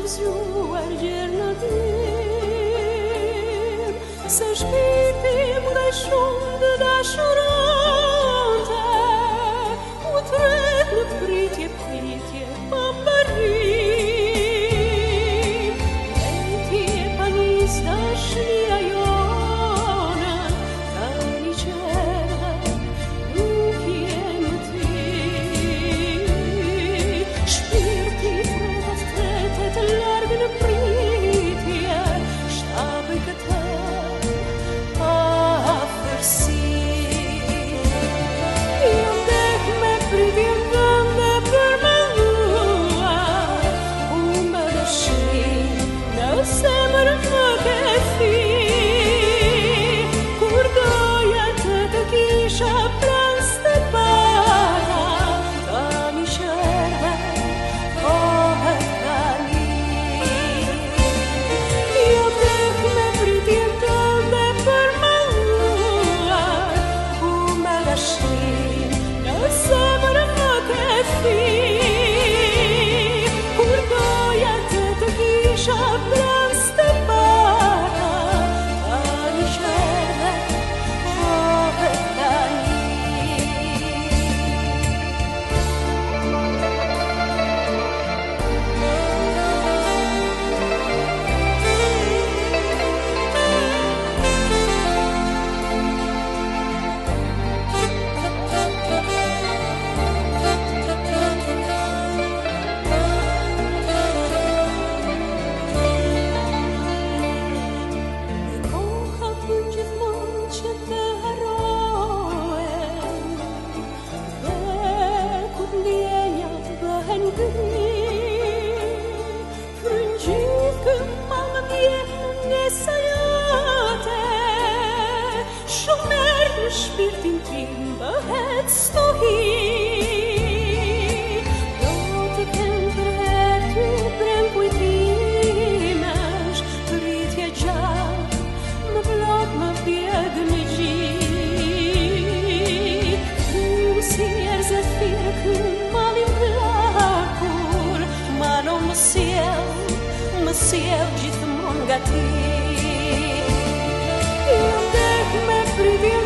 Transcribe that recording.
zgjuar gjerë në dim, se shpirtim nga shumë të dashuronte, u tret në pritje pambarim. Lejtje pa nis dashnia jone, tani qerë nuk je më ti. Shpirti fretet të largë në pritje, shtabëj këtë afërsi. Jam dek me pritjen tënde për menduar, me dëshirin në zemër më ke thirr. Kur doja të kisha pranë së bata, tani shërbe kohet tani. Jam dek me pritjen tënde për menduar, me dëshirin në zemër më ke thirr. Kur doja të kisha pranë së bata, tani shërbe kohet tani. Koha bën gjithmonë që të harrohen, dhe kur ndjenjat bëhen gri, fryngjit këmbën ndjen nesa jote, shumë erë në shpirtin tim bëhet stohi. Do të kem për herë ty breng kujtimesh, pritje gjatë më blok më pjegë në gjit. Ty si njerë zefirë kë malin plakur, malo më sjell gjithmonë nga ti. Jam dek me pritje